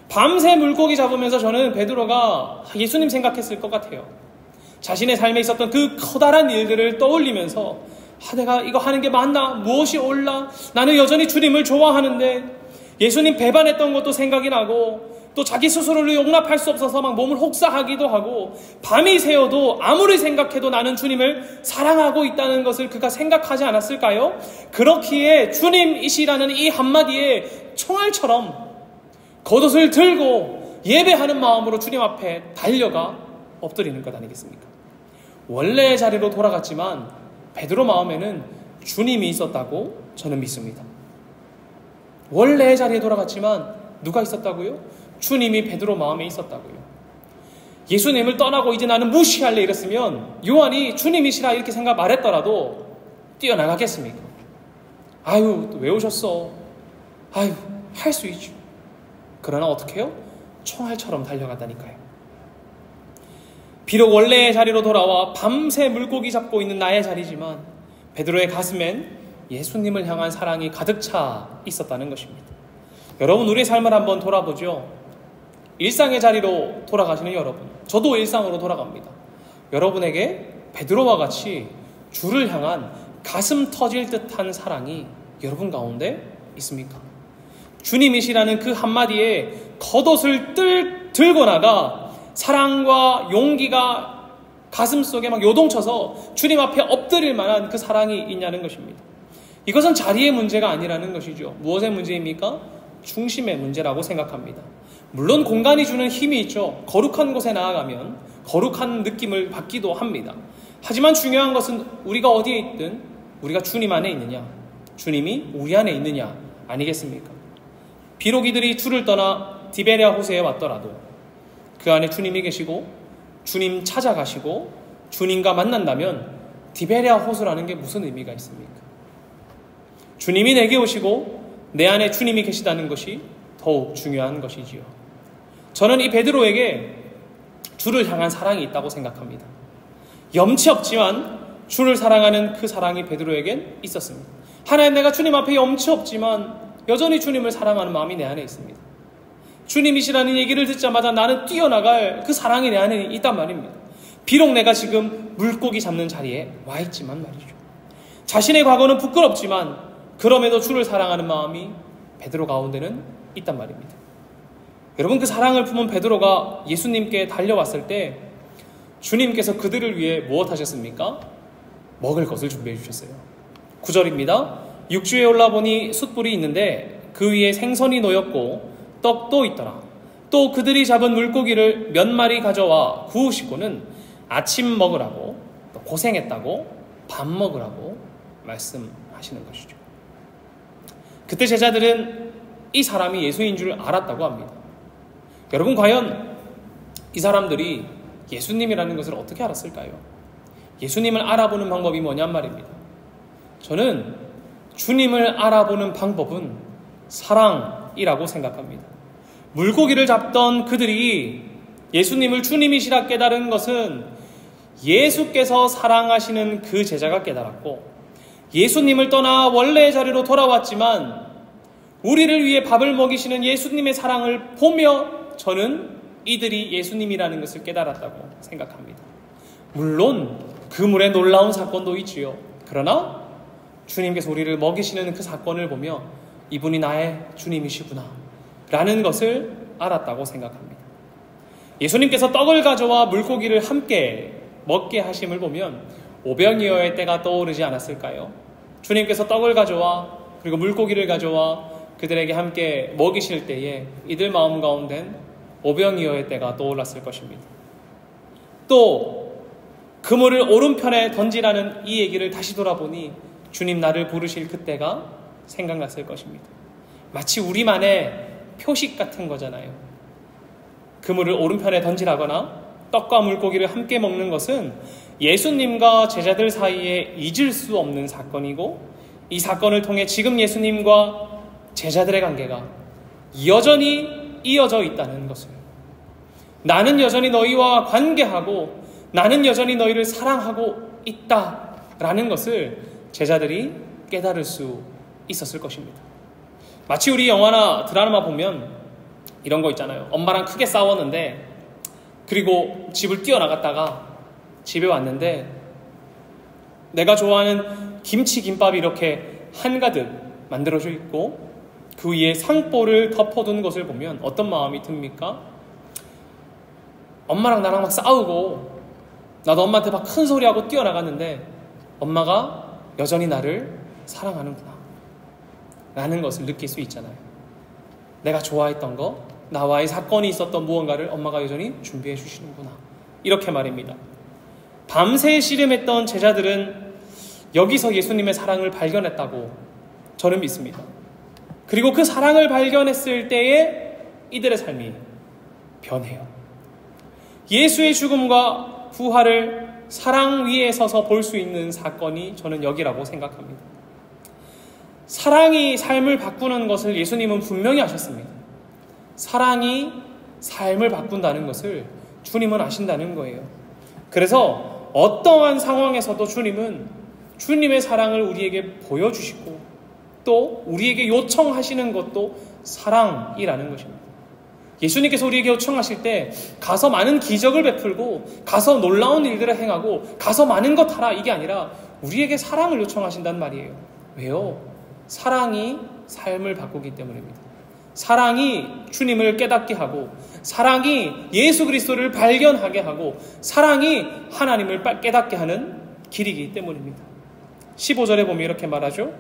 밤새 물고기 잡으면서 저는 베드로가 예수님 생각했을 것 같아요. 자신의 삶에 있었던 그 커다란 일들을 떠올리면서 내가 이거 하는 게 맞나? 무엇이 옳나? 나는 여전히 주님을 좋아하는데 예수님 배반했던 것도 생각이 나고 또 자기 스스로를 용납할 수 없어서 막 몸을 혹사하기도 하고 밤이 새어도 아무리 생각해도 나는 주님을 사랑하고 있다는 것을 그가 생각하지 않았을까요? 그렇기에 주님이시라는 이 한마디에 총알처럼 겉옷을 들고 예배하는 마음으로 주님 앞에 달려가 엎드리는 것 아니겠습니까? 원래의 자리로 돌아갔지만 베드로 마음에는 주님이 있었다고 저는 믿습니다. 원래의 자리에 돌아갔지만 누가 있었다고요? 주님이 베드로 마음에 있었다고요. 예수님을 떠나고 이제 나는 무시할래 이랬으면 요한이 주님이시라 이렇게 말했더라도 뛰어나가겠습니까? 아유, 왜 오셨어? 아유, 할 수 있죠. 그러나 어떻게 해요? 총알처럼 달려갔다니까요. 비록 원래의 자리로 돌아와 밤새 물고기 잡고 있는 나의 자리지만 베드로의 가슴엔 예수님을 향한 사랑이 가득 차 있었다는 것입니다. 여러분, 우리의 삶을 한번 돌아보죠. 일상의 자리로 돌아가시는 여러분, 저도 일상으로 돌아갑니다. 여러분에게 베드로와 같이 주를 향한 가슴 터질 듯한 사랑이 여러분 가운데 있습니까? 주님이시라는 그 한마디에 겉옷을 들고 나가 사랑과 용기가 가슴속에 막 요동쳐서 주님 앞에 엎드릴 만한 그 사랑이 있냐는 것입니다. 이것은 자리의 문제가 아니라는 것이죠. 무엇의 문제입니까? 중심의 문제라고 생각합니다. 물론 공간이 주는 힘이 있죠. 거룩한 곳에 나아가면 거룩한 느낌을 받기도 합니다. 하지만 중요한 것은 우리가 어디에 있든 우리가 주님 안에 있느냐, 주님이 우리 안에 있느냐 아니겠습니까? 비록 이들이 주를 떠나 디베랴 호수에 왔더라도 그 안에 주님이 계시고 주님 찾아가시고 주님과 만난다면 디베랴 호수라는 게 무슨 의미가 있습니까? 주님이 내게 오시고 내 안에 주님이 계시다는 것이 더욱 중요한 것이지요. 저는 이 베드로에게 주를 향한 사랑이 있다고 생각합니다. 염치 없지만 주를 사랑하는 그 사랑이 베드로에겐 있었습니다. 하나님, 내가 주님 앞에 염치 없지만 여전히 주님을 사랑하는 마음이 내 안에 있습니다. 주님이시라는 얘기를 듣자마자 나는 뛰어나갈 그 사랑이 내 안에 있단 말입니다. 비록 내가 지금 물고기 잡는 자리에 와 있지만 말이죠. 자신의 과거는 부끄럽지만 그럼에도 주를 사랑하는 마음이 베드로 가운데는 있단 말입니다. 여러분, 그 사랑을 품은 베드로가 예수님께 달려왔을 때 주님께서 그들을 위해 무엇 하셨습니까? 먹을 것을 준비해 주셨어요. 9절입니다. 육주에 올라보니 숯불이 있는데 그 위에 생선이 놓였고 떡도 있더라. 또 그들이 잡은 물고기를 몇 마리 가져와 구우시고는 아침 먹으라고, 또 고생했다고 밥 먹으라고 말씀하시는 것이죠. 그때 제자들은 이 사람이 예수인 줄 알았다고 합니다. 여러분, 과연 이 사람들이 예수님이라는 것을 어떻게 알았을까요? 예수님을 알아보는 방법이 뭐냔 말입니다. 저는 주님을 알아보는 방법은 사랑이라고 생각합니다. 물고기를 잡던 그들이 예수님을 주님이시라 깨달은 것은 예수께서 사랑하시는 그 제자가 깨달았고, 예수님을 떠나 원래의 자리로 돌아왔지만 우리를 위해 밥을 먹이시는 예수님의 사랑을 보며 저는 이들이 예수님이라는 것을 깨달았다고 생각합니다. 물론 그물의 놀라운 사건도 있지요. 그러나 주님께서 우리를 먹이시는 그 사건을 보며 이분이 나의 주님이시구나 라는 것을 알았다고 생각합니다. 예수님께서 떡을 가져와 물고기를 함께 먹게 하심을 보면 오병이어의 때가 떠오르지 않았을까요? 주님께서 떡을 가져와 그리고 물고기를 가져와 그들에게 함께 먹이실 때에 이들 마음 가운데는 오병이어의 때가 떠올랐을 것입니다. 또 그물을 오른편에 던지라는 이 얘기를 다시 돌아보니 주님 나를 부르실 그때가 생각났을 것입니다. 마치 우리만의 표식 같은 거잖아요. 그물을 오른편에 던지라거나 떡과 물고기를 함께 먹는 것은 예수님과 제자들 사이에 잊을 수 없는 사건이고, 이 사건을 통해 지금 예수님과 제자들의 관계가 여전히 이어져 있다는 것을, 나는 여전히 너희와 관계하고 나는 여전히 너희를 사랑하고 있다라는 것을 제자들이 깨달을 수 있었을 것입니다. 마치 우리 영화나 드라마 보면 이런 거 있잖아요. 엄마랑 크게 싸웠는데 그리고 집을 뛰어나갔다가 집에 왔는데 내가 좋아하는 김치 김밥이 이렇게 한가득 만들어져 있고 그 위에 상보를 덮어둔 것을 보면 어떤 마음이 듭니까? 엄마랑 나랑 막 싸우고 나도 엄마한테 막 큰 소리하고 뛰어나갔는데 엄마가 여전히 나를 사랑하는구나 라는 것을 느낄 수 있잖아요. 내가 좋아했던 거, 나와의 사건이 있었던 무언가를 엄마가 여전히 준비해 주시는구나, 이렇게 말입니다. 밤새 씨름했던 제자들은 여기서 예수님의 사랑을 발견했다고 저는 믿습니다. 그리고 그 사랑을 발견했을 때에 이들의 삶이 변해요. 예수의 죽음과 부활을 사랑 위에 서서 볼 수 있는 사건이 저는 여기라고 생각합니다. 사랑이 삶을 바꾸는 것을 예수님은 분명히 아셨습니다. 사랑이 삶을 바꾼다는 것을 주님은 아신다는 거예요. 그래서 어떠한 상황에서도 주님은 주님의 사랑을 우리에게 보여주시고 또 우리에게 요청하시는 것도 사랑이라는 것입니다. 예수님께서 우리에게 요청하실 때 가서 많은 기적을 베풀고 가서 놀라운 일들을 행하고 가서 많은 것 하라, 이게 아니라 우리에게 사랑을 요청하신다는 말이에요. 왜요? 사랑이 삶을 바꾸기 때문입니다. 사랑이 주님을 깨닫게 하고, 사랑이 예수 그리스도를 발견하게 하고, 사랑이 하나님을 깨닫게 하는 길이기 때문입니다. 15절에 보면 이렇게 말하죠.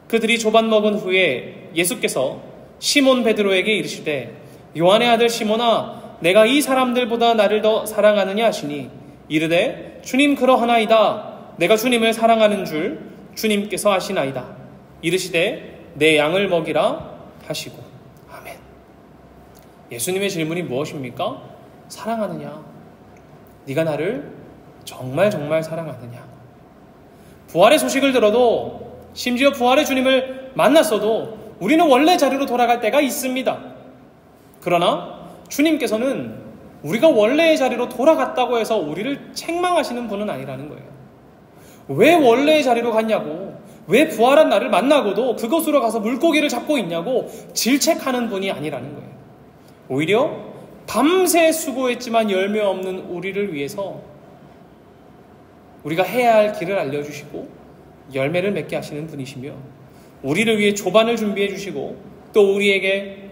그들이 조반 먹은 후에 예수께서 시몬 베드로에게 이르시되 요한의 아들 시몬아, 내가 이 사람들보다 나를 더 사랑하느냐 하시니 이르되 주님 그러하나이다. 내가 주님을 사랑하는 줄 주님께서 아시나이다. 이르시되 내 양을 먹이라 하시고. 아멘. 예수님의 질문이 무엇입니까? 사랑하느냐? 네가 나를 정말 정말 사랑하느냐? 부활의 소식을 들어도, 심지어 부활의 주님을 만났어도 우리는 원래 자리로 돌아갈 때가 있습니다. 그러나 주님께서는 우리가 원래의 자리로 돌아갔다고 해서 우리를 책망하시는 분은 아니라는 거예요. 왜 원래의 자리로 갔냐고, 왜 부활한 나를 만나고도 그것으로 가서 물고기를 잡고 있냐고 질책하는 분이 아니라는 거예요. 오히려 밤새 수고했지만 열매 없는 우리를 위해서 우리가 해야 할 길을 알려주시고 열매를 맺게 하시는 분이시며, 우리를 위해 조반을 준비해 주시고 또 우리에게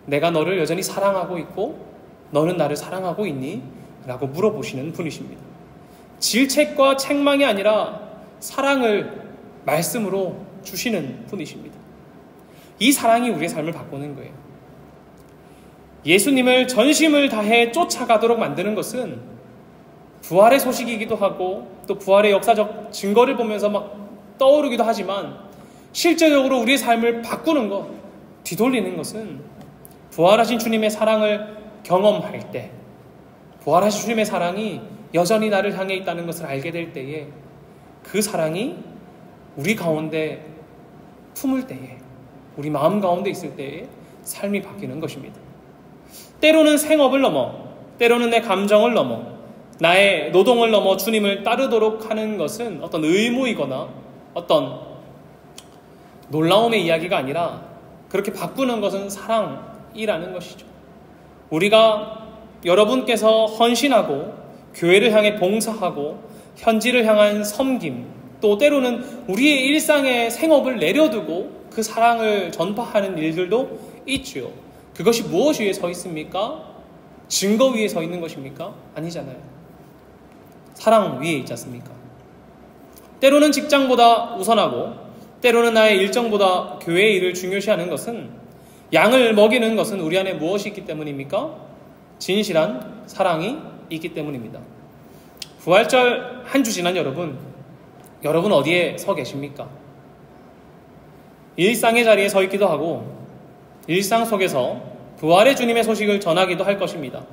내가 너를 여전히 사랑하고 있고 너는 나를 사랑하고 있니? 라고 물어보시는 분이십니다. 질책과 책망이 아니라 사랑을 말씀으로 주시는 분이십니다. 이 사랑이 우리의 삶을 바꾸는 거예요. 예수님을 전심을 다해 쫓아가도록 만드는 것은 부활의 소식이기도 하고 또 부활의 역사적 증거를 보면서 막 떠오르기도 하지만 실제적으로 우리의 삶을 바꾸는 것, 뒤돌리는 것은 부활하신 주님의 사랑을 경험할 때, 부활하신 주님의 사랑이 여전히 나를 향해 있다는 것을 알게 될 때에 그 사랑이 우리 가운데 품을 때에, 우리 마음 가운데 있을 때에 삶이 바뀌는 것입니다. 때로는 생업을 넘어, 때로는 내 감정을 넘어, 나의 노동을 넘어 주님을 따르도록 하는 것은 어떤 의무이거나 어떤 놀라움의 이야기가 아니라 그렇게 바꾸는 것은 사랑이라는 것이죠. 우리가 여러분께서 헌신하고 교회를 향해 봉사하고 현지를 향한 섬김, 또 때로는 우리의 일상의 생업을 내려두고 그 사랑을 전파하는 일들도 있지요. 그것이 무엇 위에 서 있습니까? 증거 위에 서 있는 것입니까? 아니잖아요. 사랑 위에 있지 않습니까? 때로는 직장보다 우선하고 때로는 나의 일정보다 교회의 일을 중요시하는 것은, 양을 먹이는 것은 우리 안에 무엇이 있기 때문입니까? 진실한 사랑이 있기 때문입니다. 부활절 한 주 지난 여러분 어디에 서 계십니까? 일상의 자리에 서 있기도 하고 일상 속에서 부활의 주님의 소식을 전하기도 할 것입니다.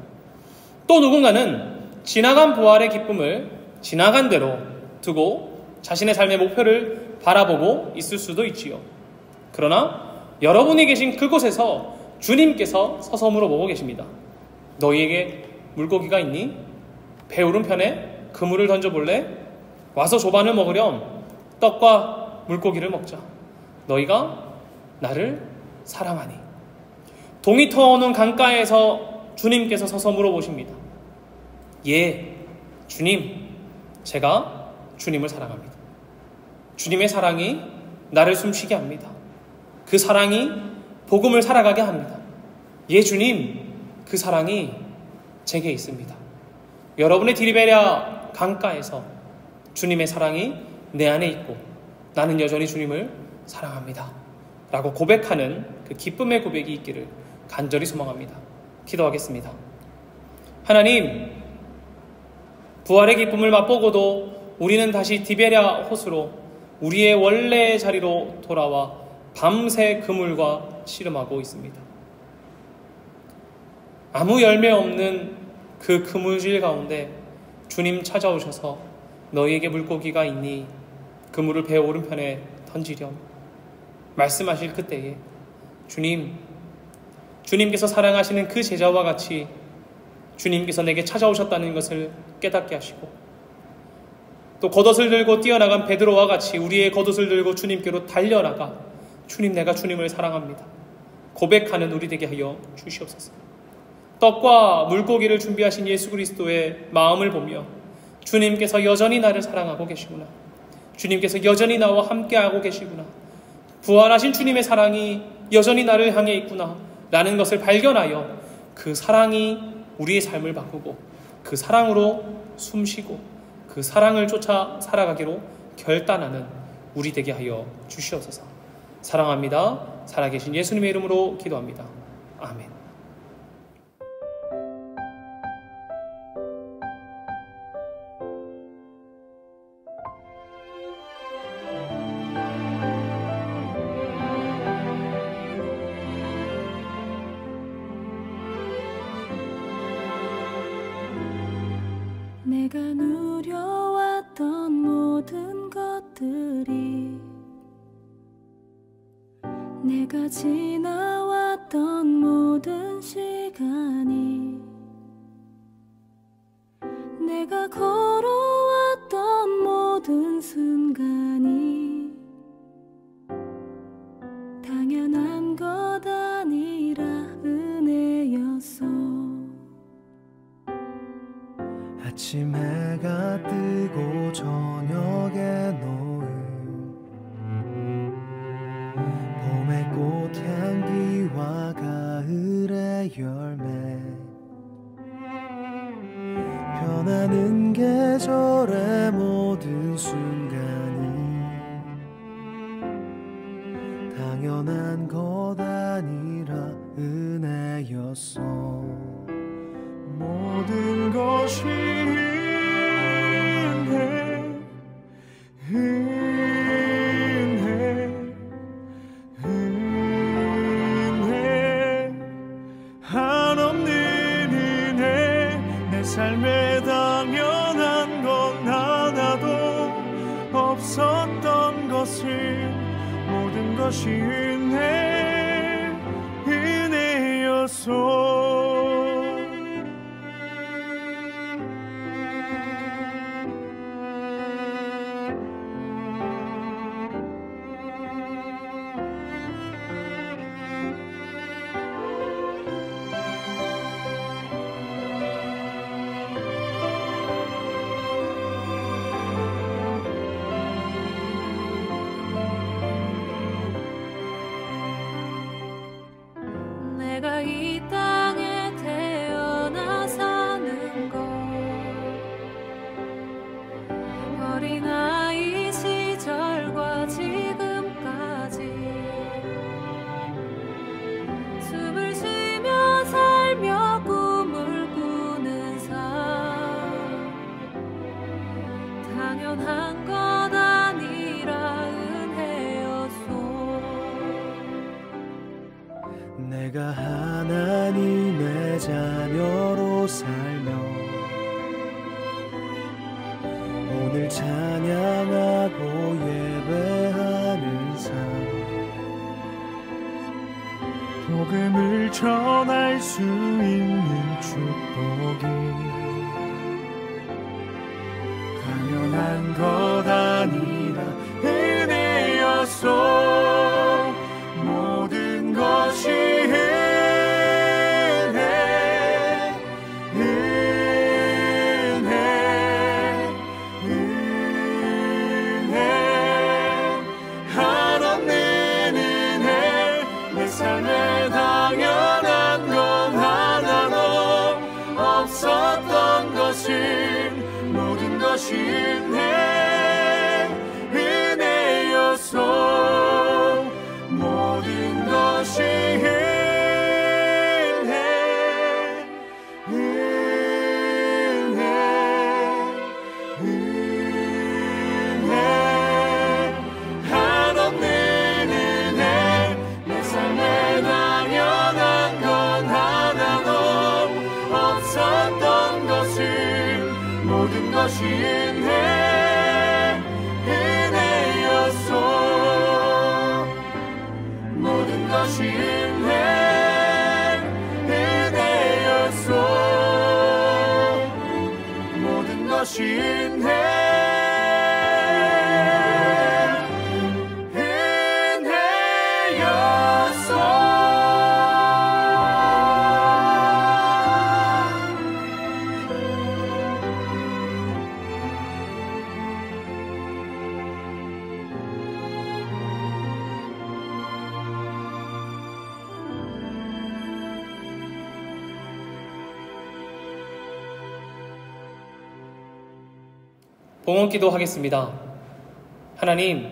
또 누군가는 지나간 부활의 기쁨을 지나간 대로 두고 자신의 삶의 목표를 바라보고 있을 수도 있지요. 그러나 여러분이 계신 그곳에서 주님께서 서서 물어보고 계십니다. 너희에게 물고기가 있니? 배 오른편에 그물을 던져볼래? 와서 조반을 먹으렴. 떡과 물고기를 먹자. 너희가 나를 사랑하니. 동이 터오는 강가에서 주님께서 서서 물어보십니다. 예, 주님, 제가 주님을 사랑합니다. 주님의 사랑이 나를 숨쉬게 합니다. 그 사랑이 복음을 살아가게 합니다. 예, 주님, 그 사랑이 제게 있습니다. 여러분의 디리베랴 강가에서 주님의 사랑이 내 안에 있고 나는 여전히 주님을 사랑합니다. 라고 고백하는 그 기쁨의 고백이 있기를 간절히 소망합니다. 기도하겠습니다. 하나님, 부활의 기쁨을 맛보고도 우리는 다시 디베랴 호수로 우리의 원래의 자리로 돌아와 밤새 그물과 씨름하고 있습니다. 아무 열매 없는 그 그물질 가운데 주님 찾아오셔서 너희에게 물고기가 있니? 그물을 배 오른편에 던지렴. 말씀하실 그때에 주님께서 사랑하시는 그 제자와 같이 주님께서 내게 찾아오셨다는 것을 깨닫게 하시고, 또 겉옷을 들고 뛰어나간 베드로와 같이 우리의 겉옷을 들고 주님께로 달려나가 주님, 내가 주님을 사랑합니다 고백하는 우리 되게 하여 주시옵소서. 떡과 물고기를 준비하신 예수 그리스도의 마음을 보며 주님께서 여전히 나를 사랑하고 계시구나, 주님께서 여전히 나와 함께하고 계시구나, 부활하신 주님의 사랑이 여전히 나를 향해 있구나 라는 것을 발견하여 그 사랑이 우리의 삶을 바꾸고 그 사랑으로 숨쉬고 그 사랑을 쫓아 살아가기로 결단하는 우리 되게 하여 주시옵소서. 사랑합니다. 살아계신 예수님의 이름으로 기도합니다. 아멘. 내가 누려왔던 모든 것들이, 내가 지나왔던 모든 시간이, 내가 걸어왔던 모든 순간이 당연한 것 아니라 은혜였어. 아침 해가 뜨고 저녁에 노을, 봄의 꽃향기 봄과 가을의 열매 변하는 계절의 모든 순간이 당연한 것 아니라 은혜였어. 모든 것이 은혜 한없는 은혜 내 삶에 당연한 건 하나도 없었던 것을 모든 것이 은혜였어. 내가 이 땅에 태어나 사는 것 어린아이 시절과 지금까지 숨을 쉬며 살며 꿈을 꾸는 삶 당연한 것 아니라 은혜였소. 내가 하나님의 자녀로 살며 오늘 찬양하고 예배하는 삶 복음을 전할 수 있는 축복이 당연한 것 아니라 은혜였소. 모든 것이 한없는 은혜 내 삶에 당연한 건 하나도 없었던 것을 모든 것이 은혜였소. 모든 것이 한없는 은혜 내 삶에 당연한 건 하나도 없었던 것을 모든 것이 은혜였소. 모든 것이 은혜였소. 모든 것이 은혜였소. 봉헌기도 하겠습니다. 하나님,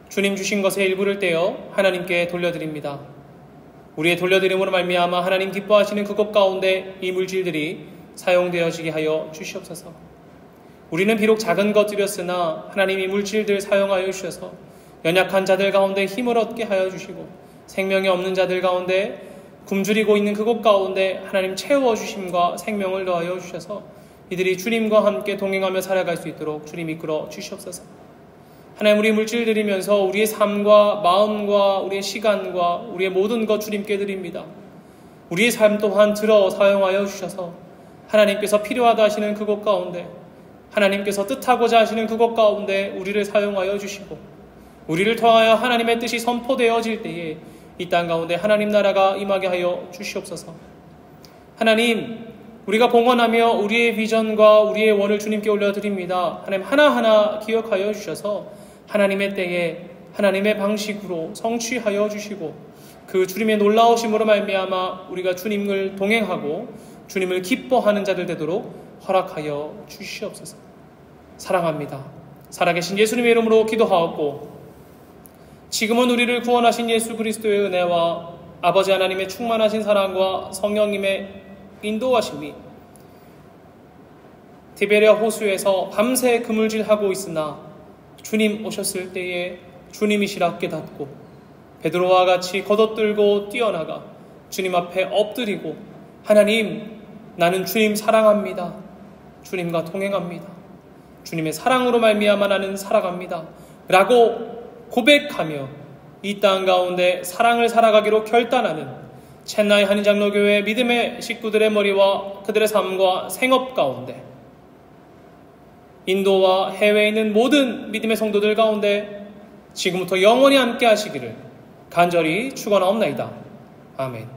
주님 주신 것의 일부를 떼어 하나님께 돌려드립니다. 우리의 돌려드림으로 말미암아 하나님 기뻐하시는 그것 가운데 이 물질들이 사용되어지게 하여 주시옵소서. 우리는 비록 작은 것들이었으나 하나님 이 물질들 사용하여 주셔서 연약한 자들 가운데 힘을 얻게 하여 주시고 생명이 없는 자들 가운데 굶주리고 있는 그곳 가운데 하나님 채워주심과 생명을 더하여 주셔서 이들이 주님과 함께 동행하며 살아갈 수 있도록 주님 이끌어 주시옵소서. 하나님, 우리 물질 드리면서 우리의 삶과 마음과 우리의 시간과 우리의 모든 것 주님께 드립니다. 우리의 삶 또한 들어 사용하여 주셔서 하나님께서 필요하다 하시는 그곳 가운데, 하나님께서 뜻하고자 하시는 그곳 가운데 우리를 사용하여 주시고 우리를 통하여 하나님의 뜻이 선포되어질 때에 이 땅 가운데 하나님 나라가 임하게 하여 주시옵소서. 하나님, 우리가 봉헌하며 우리의 비전과 우리의 원을 주님께 올려드립니다. 하나님, 하나하나 기억하여 주셔서 하나님의 때에 하나님의 방식으로 성취하여 주시고 그 주님의 놀라우심으로 말미암아 우리가 주님을 동행하고 주님을 기뻐하는 자들 되도록 허락하여 주시옵소서. 사랑합니다. 살아계신 예수님의 이름으로 기도하옵고 지금은 우리를 구원하신 예수 그리스도의 은혜와 아버지 하나님의 충만하신 사랑과 성령님의 인도하심이 디베랴 호수에서 밤새 그물질하고 있으나 주님 오셨을 때에 주님이시라 깨닫고 베드로와 같이 걷어들고 뛰어나가 주님 앞에 엎드리고 하나님, 나는 주님 사랑합니다. 주님과 동행합니다. 주님의 사랑으로 말미암아 나는 살아갑니다. 라고 고백하며 이 땅 가운데 사랑을 살아가기로 결단하는 첸나이 한인장로교회 믿음의 식구들의 머리와 그들의 삶과 생업 가운데 인도와 해외에 있는 모든 믿음의 성도들 가운데 지금부터 영원히 함께 하시기를 간절히 축원하옵나이다. 아멘.